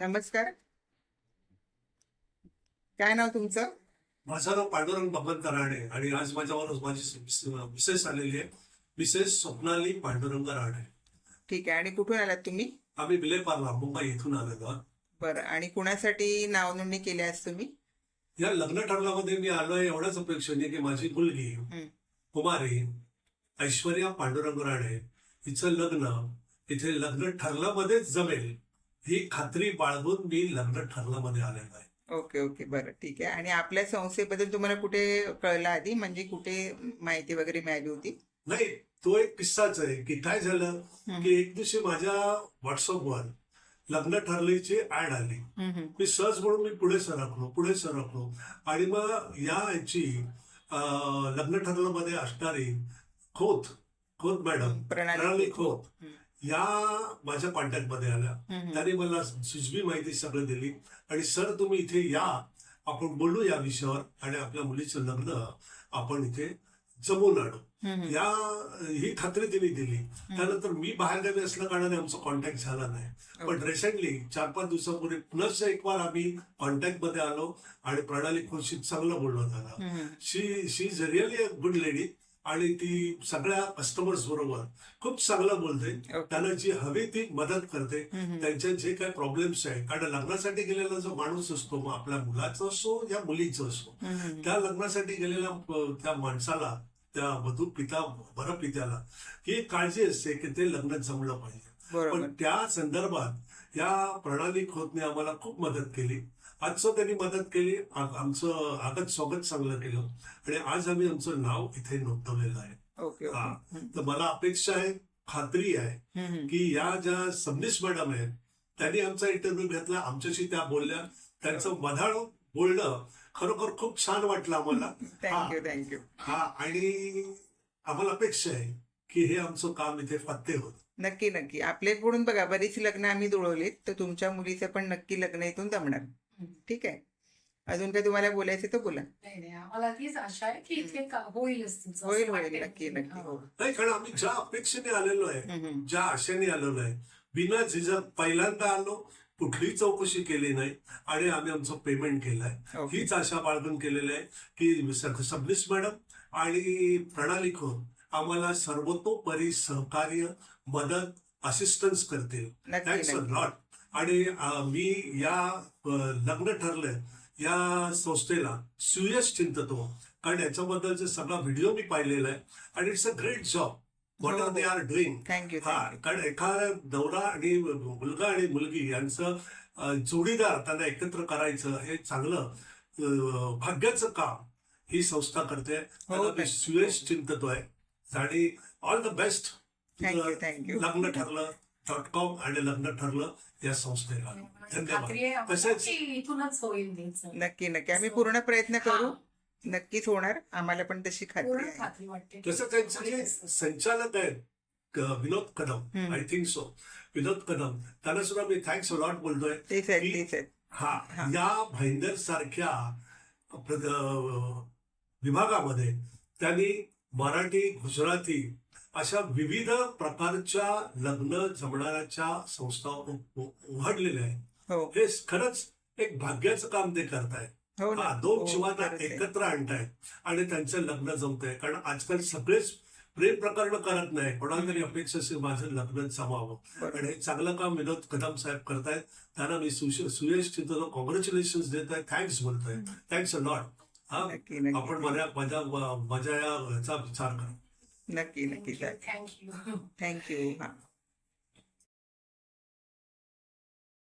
नमस्कार. काय नाव तुमचं? माझं नाव पांडुरंग भगवंत राणे आणि आज माझ्यावर माझी मिसेस आलेली आहे. मिसेस स्वप्नाली पांडुरंग राणे. ठीक आहे. आणि कुठून आलात तुम्ही? आम्ही विलेपार्ला मुंबई इथून आलेलो आहोत. बरं. आणि कुणासाठी नाव नोंदणी केली आज तुम्ही? या लग्न ठरल्यामध्ये मी आलोय एवढ्याच अपेक्षेने की माझी मुलगी कुमारी ऐश्वर्या पांडुरंग राणे हिचं लग्न इथे लग्न ठरल्यामध्येच जमेल ही खात्री बाळगून मी लग्न ठरल्यामध्ये आलेलो आहे. Okay okay. बरं, ठीक आहे. आणि आपल्या संस्थेबद्दल तुम्हाला कुठे कळलं आधी, म्हणजे कुठे माहिती वगैरे मिळाली होती? नाही, तो एक किस्साच आहे की काय झालं की एक दिवशी माझ्या व्हॉट्सअपवर लग्न ठरल्याची ऍड आली. मी सहज म्हणून मी पुढे सरकलो आणि मग या याची लग्न ठरल्यामध्ये असणारी खोत मॅडम प्रणाली खोत या माझ्या कॉन्टॅक्ट मध्ये आल्या. त्यांनी मला सुजबी माहिती सगळं दिली आणि सर तुम्ही इथे या, आपण बोलू या विषयावर आणि आपल्या मुलीचं लग्न आपण इथे जमवून आणू. ही खात्री तिने दिली. त्यानंतर मी बाहेरगावी असल्या कारणाने आमचा कॉन्टॅक्ट झाला नाही. पण रिसेंटली 4-5 दिवसापूर्वी पुन्हा एक वार आम्ही कॉन्टॅक्ट मध्ये आलो आणि प्रणाली खोशी चांगलं बोलणं झालं. She is really a good lady आणि ती सगळ्या कस्टमर्स बरोबर खूप चांगलं बोलते. त्यांना जी हवी ती मदत करते. त्यांच्या जे काही प्रॉब्लेम्स आहे, कारण लग्नासाठी गेलेला जो माणूस असतो, मग आपल्या मुलाचा असो या मुलीचा असो, त्या लग्नासाठी गेलेल्या त्या माणसाला, त्या वधू पित्याला ही काळजी असते की ते लग्न जमलं पाहिजे. पण त्या संदर्भात या प्रणाली खोतने आम्हाला खूप मदत केली. आजचं त्यांनी मदत केली, आमचं आगत स्वागत चांगलं केलं आणि आज आम्ही आमचं नाव इथे नोंदवलेलं आहे. तर मला अपेक्षा आहे, खात्री आहे की या ज्या सबनीस मॅडम आहेत त्यांनी आमचा इंटरव्ह्यू घेतला, आमच्याशी त्या बोलल्या, त्यांचं मधाळ बोलणं खरोखर खूप छान वाटलं आम्हाला. थँक्यू. आणि आम्हाला अपेक्षा आहे की हे आमचं काम इथे फत्ते होत. नक्की. आपल्याकडून बघा बरीच लग्न आम्ही जुळवलीत, तर तुमच्या मुलीचं पण नक्की लग्न इथून जमणार. ठीक आहे. अजून काय तुम्हाला बोलायचं तर बोला. नाही, आम्हाला तीच आशा आहे की इथे होईलच. होईल. नक्की. नाही, कारण आम्ही ज्या अपेक्षेने आलेलो आहे, ज्या आशेने आलेलो आहे, बिना झिझक पहिल्यांदा आलो, कुठलीही चौकशी केली नाही आणि आम्ही आमचं पेमेंट केलंय. हीच आशा बाळगून केलेली आहे की सबनीस मॅडम आणि प्रणाली खोत आम्हाला सर्वतोपरी सहकार्य, मदत, असिस्टन्स करतील. Thanks a lot. आणि मी या लग्न ठरलंय या संस्थेला सुयश चिंततो, कारण याच्याबद्दलचा सगळा व्हिडिओ मी पाहिलेला आहे आणि it's a great job what are they are doing. कारण एखादा नवरा आणि मुलगा आणि मुलगी यांचं जोडीदार त्यांना एकत्र करायचं हे चांगलं भाग्याचं काम ही संस्था करते. मी सुयश चिंततोय आणि ऑल द बेस्ट. लग्न ठरलं .com आणि लग्न ठरलं या संस्थेला धन्यवाद. तसेच इथूनच होईल. नक्की. आम्ही पूर्ण प्रयत्न करू. नक्कीच होणार, आम्हाला पण तशी खात्री वाटते. तसं त्यांचे जे संचालक आहेत विनोद कदम, आय थिंक सो विनोद कदम, त्यांना सुद्धा मी थँक्स लॉट बोलतोय. या भाईंदर सारख्या विभागामध्ये त्यांनी मराठी, गुजराती अशा विविध प्रकारच्या लग्न जमणाऱ्या संस्था उघडलेल्या आहेत. हे खरंच एक भाग्याचं काम ते करतायत. दोन जीवांना एकत्र आणतायत आणि त्यांचं लग्न जमतंय. कारण आजकाल सगळेच प्रेम प्रकरण करत नाही, कोणाला तरी अपेक्षा असेल माझं लग्न जमावं आणि हे चांगलं काम विनोद कदम साहेब करतायत. त्यांना मी सुयश चिंततो कॉंग्रॅच्युलेशन देत आहे, थँक्स बोलतोय. Thanks a lot. आपण माझ्या या ह्याचा विचार करा. नक्की. थँक्यू. थँक्यू.